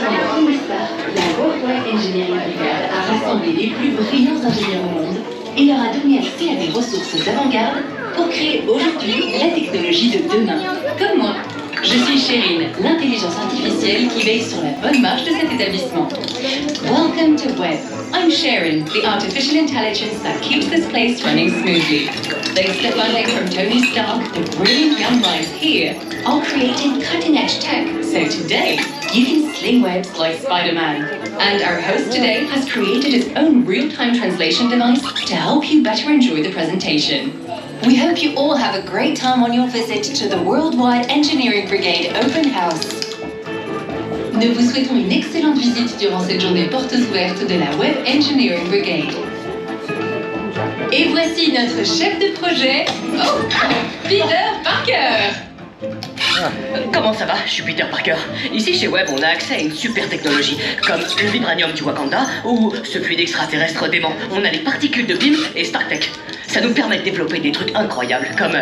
La Worldwide Engineering Brigade a rassemblé les plus brillants ingénieurs au monde et leur a donné accès à des ressources d'avant-garde pour créer aujourd'hui la technologie de demain. Comme moi, je suis Chérine, l'intelligence artificielle qui veille sur la bonne marche de cet établissement. Welcome to Web. I'm Sharon, the artificial intelligence that keeps this place running smoothly. Thanks to funding from Tony Stark, the brilliant young minds here are creating cutting-edge tech. So today, you can sling webs like Spider-Man. And our host today has created his own real-time translation device to help you better enjoy the presentation. We hope you all have a great time on your visit to the Worldwide Engineering Brigade Open House. Nous vous souhaitons une excellente visite durant cette journée portes ouvertes de la Web Engineering Brigade. Et voici notre chef de projet, Peter Parker. Comment ça va? Je suis Peter Parker. Ici chez Web, on a accès à une super technologie, comme le vibranium du Wakanda ou ce fluide extraterrestre dément. On a les particules de BIM et StarTech. Ça nous permet de développer des trucs incroyables, comme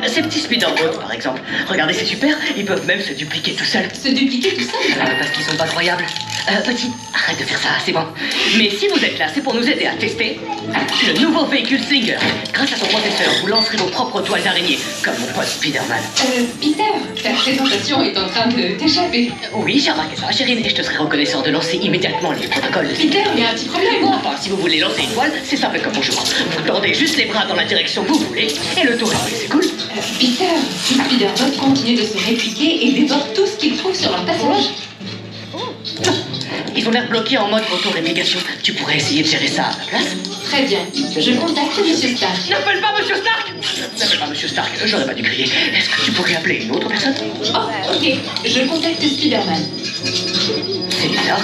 ces petits speederboats par exemple. Regardez, c'est super, ils peuvent même se dupliquer tout seuls. Se dupliquer tout seul? Parce qu'ils sont pas croyables. Petit, arrête de faire ça, c'est bon. Mais si vous êtes là, c'est pour nous aider à tester le nouveau véhicule Slinger. Grâce à son processeur, vous lancerez vos propres toiles d'araignée, comme mon pote Spider-Man. Peter, ta présentation est en train de t'échapper. Oui, j'ai remarqué ça, Chérine, et je te serais reconnaissant de lancer immédiatement les protocoles. Peter, il y a un petit problème. Enfin, si vous voulez lancer une toile, c'est simple comme bonjour. Vous tendez juste les bras dans la direction que vous voulez, et le tour est fait, c'est cool. Peter, les Spider-Bots continuent de se répliquer et dévorent tout ce qu'ils trouvent sur leur passage. Ils ont l'air bloqués en mode auto-réplication. Tu pourrais essayer de gérer ça à ma place? Très bien. Je contacte Monsieur Stark. N'appelle pas Monsieur Stark! N'appelle pas Monsieur Stark, j'aurais pas dû crier. Est-ce que tu pourrais appeler une autre personne? Oh, ok. Je contacte Spider-Man. C'est bizarre.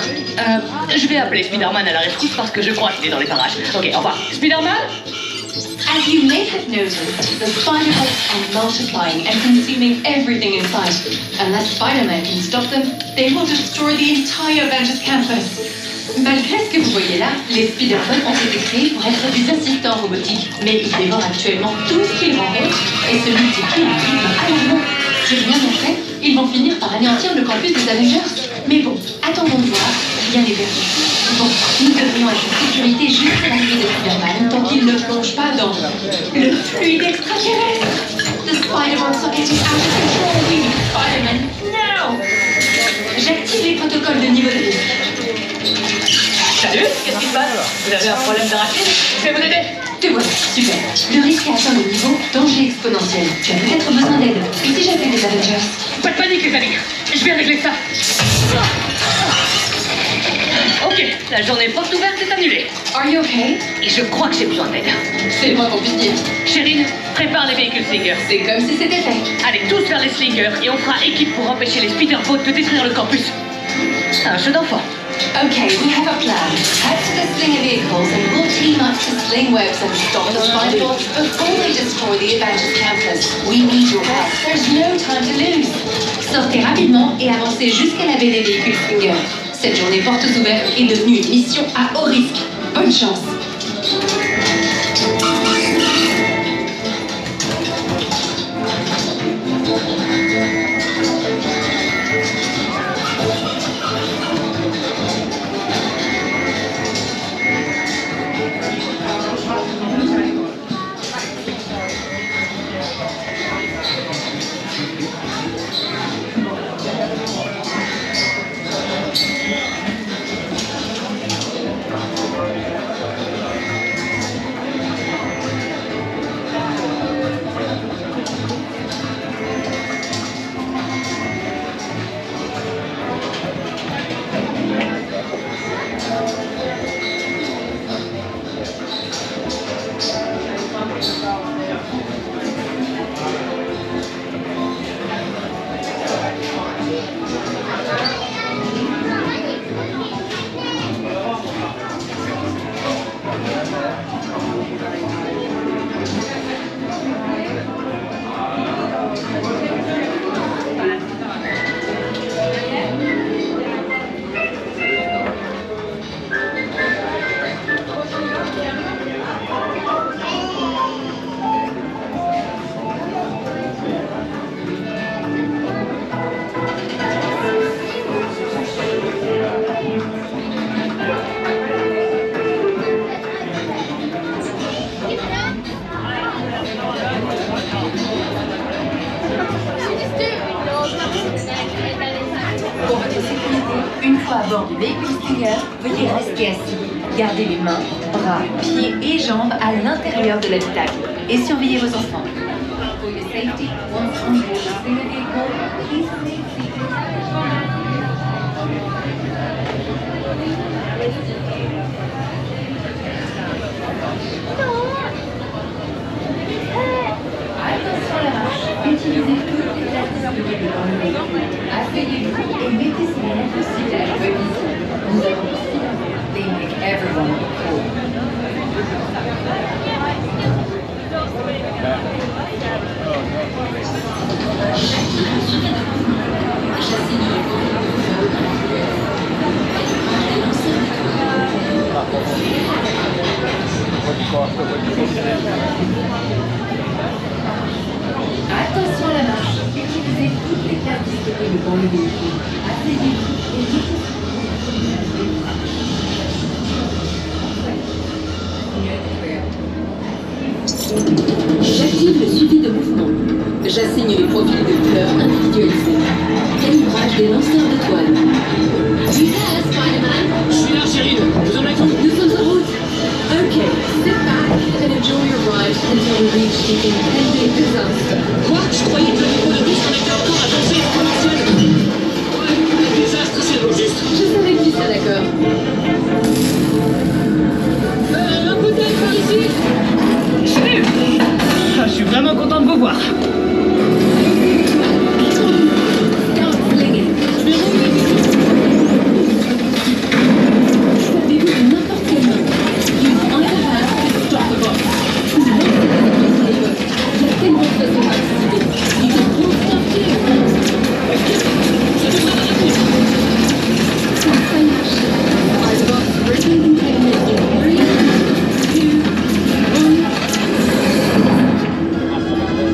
Je vais appeler Spider-Man à la rescousse parce que je crois qu'il est dans les parages. Ok, au revoir. Spider-Man? As you may have noticed, the Spider-Bots are multiplying and consuming everything in sight. Unless Spider-Man can stop them, they will destroy the entire Avengers campus. Malgré ce que vous voyez là, les Spider-Bots ont été créés pour être des assistants robotiques, mais ils dévorent actuellement tout ce qu'ils rencontrent et se multiplient à un rythme alarmant. Si rien n'est fait, ils vont finir par anéantir le campus des Avengers. Mais bon, attendons de voir, rien n'est perdu. Bon, nous devrions être en sécurité jusqu'à l'arrivée de Spider-Man tant qu'il ne plonge pas dans le fluide extraterrestre. The Spider-Bots are getting out of control. We need Spider-Man now. J'active les protocoles de niveau de risque. Salut, qu'est-ce qui se passe? Vous avez un problème d'arachide? Je vais vous aider. Te voilà, super. Le risque a atteint le niveau danger exponentiel. Tu as peut-être besoin d'aide. Et si j'appelle les Avengers? Pas de panique les amis, je vais régler ça. Ok, la journée porte ouverte est annulée. Are you okay? Et je crois que j'ai besoin d'aide. C'est le moins qu'on puisse dire. Chérine, prépare les véhicules Slinger. C'est comme si c'était fait. Allez tous vers les Slingers et on fera équipe pour empêcher les Spider-Bots de détruire le campus. C'est un jeu d'enfant. Okay, we have a plan. Head to the Slinger vehicles and we'll team up to sling webs and stop the Spider-Bots before they destroy the Avengers campus. We need your help. There's no time to lose. Sortez rapidement et avancez jusqu'à la baie des véhicules Slinger. Cette journée portes ouvertes est devenue une mission à haut risque. Bonne chance. Une fois à bord du véhicule Stinger, veuillez rester assis. Gardez les mains, bras, pieds et jambes à l'intérieur de l'habitacle et surveillez vos enfants. For your safety, once on board the Stinger vehicle, please remain Attention à la marche, utilisez toutes les places disponibles dans le véhicule. Asseyez-vous et mettez si loin possible à la remise. Nous avons aussi They make everyone look cool. Attention à la marche, utilisez toutes les places disponibles dans le véhicule. Asseyez-vous et mettez J'active le suivi de mouvement. J'assigne les profils de couleurs individualisés. Calibrage des lanceurs d'étoiles. Tu es là, Spider-Man? Je suis là, chérie. Vous en êtes où? Nous sommes en route. Okay, sit back and enjoy your ride until we reach the impending disaster. Quoi? Je croyais que le dépôt de bus en était encore à danser exponentielle. Ouais, le désastre, c'est le mot juste. Je savais que tu serais d'accord. Un peu d'aide par ici? Salut! Je suis vraiment content de vous voir.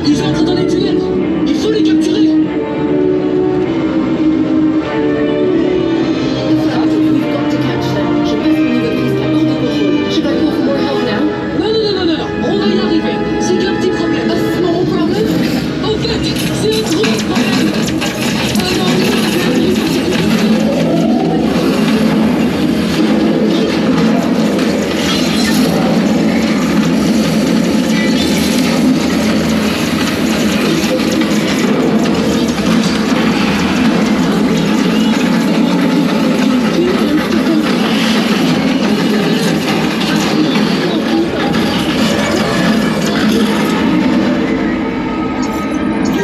Ils entrent dans les tunnels. Il faut les capturer. Non, on va y arriver. C'est qu'un petit problème. En fait, c'est un gros problème.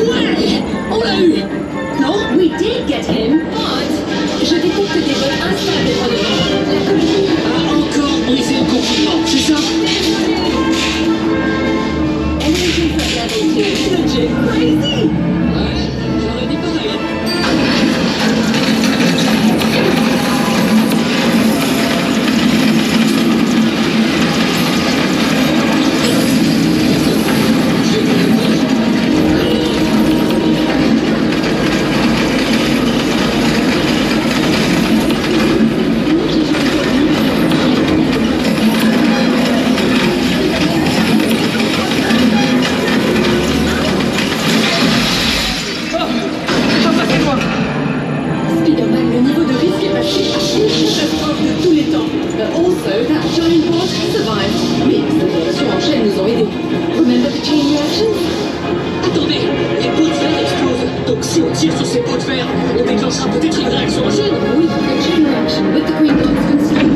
Ouais, on l'a eu. Non, we did get him, but je détecte des vols instables sur le vent. La colonie A encore brisé le confinement, c'est ça? Energy for level 2. Legit crazy! Ouais, j'aurais dit pareil. Spider-Man, le niveau de risque est passé à une catastrophe de tous les temps. Also, that giant boss survived. Mais ces réactions en chaîne nous ont aidés. Remember the chain reaction? Attendez, les pots de verre explosent. Donc si on tire sur ces pots de verre, on déclenchera peut-être une réaction en chaîne. Oui, the chain reaction with the green dots consumed.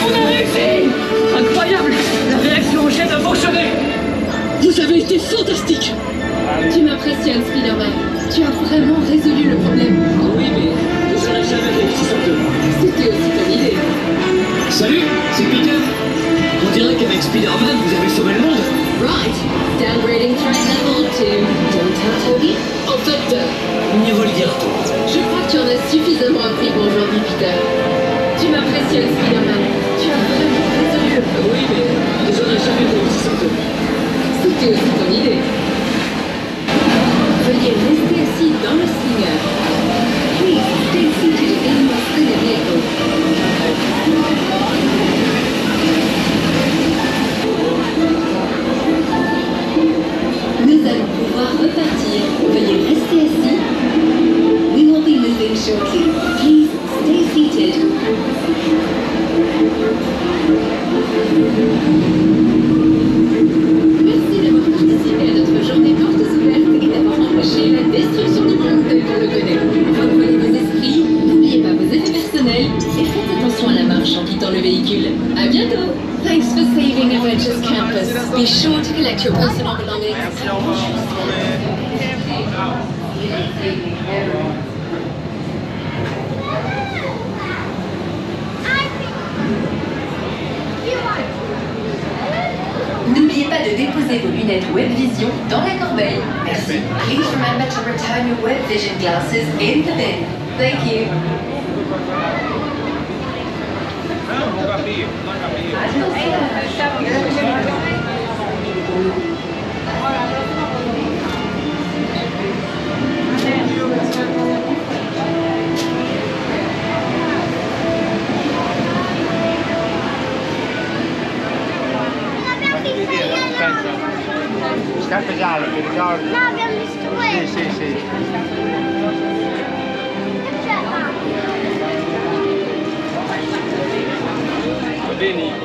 On a réussi! Incroyable! La réaction en chaîne a fonctionné! Vous avez été fantastique. Tu m'impressionnes, Spider-Man. Tu as vraiment résolu le problème. Oui, mais j'aurais jamais réussi sans deux. C'était aussi ton idée. Salut, c'est Peter. On dirait qu'avec Spider-Man, vous avez sauvé le monde. Right. Downgrading threat level to don't tell Toby. En fait, mieux vaut le dire tôt. Je crois que tu en as suffisamment appris pour aujourd'hui, Peter. Tu m'impressionnes, Spider-Man. Tu as vraiment résolu le problème. Oui, mais J'aurais jamais réussi sans toi. C'était aussi ton idée. Veuillez rester assis dans le slinger. Please stay seated in your slinger vehicle. Nous allons pouvoir repartir. Veuillez rester assis. We will be moving shortly. Please stay seated. Merci d'avoir participé à notre journée portes ouvertes et d'avoir empêché la destruction du monde tel qu'on le connaît. Reprenez vos esprits, n'oubliez pas vos effets personnels et faites attention à la marche en quittant le véhicule. À bientôt! Thanks for saving Avengers Campus. Be sure to collect your personal belongings. N'oubliez pas de déposer vos lunettes Web Vision dans la corbeille. Merci. Please remember to return your Web Vision glasses in the bin. Thank you. Scarpe gialle, ti ricordi? No, abbiamo visto questo. Sì. Va bene.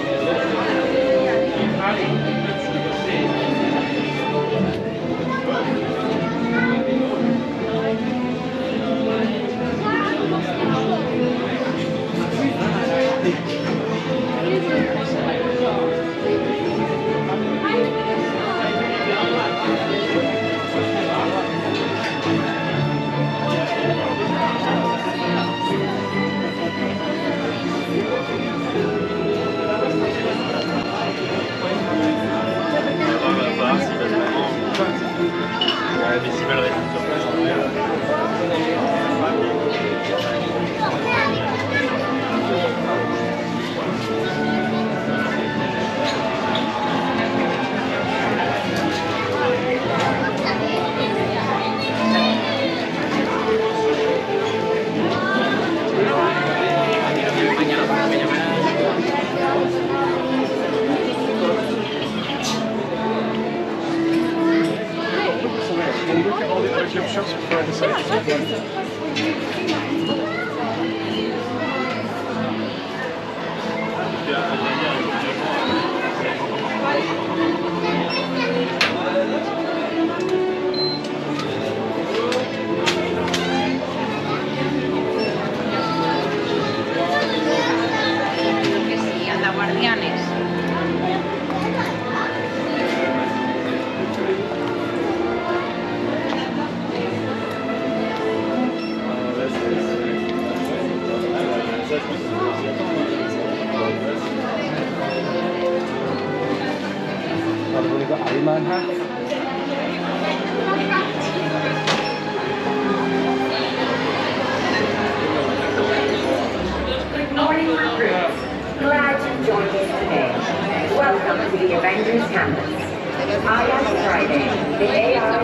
Mais s'ils veulent rester sur place, Guardianes. Alman ha? Good morning, recruits. Glad you joined us today. Welcome to the Avengers Campus. I am Friday, the AI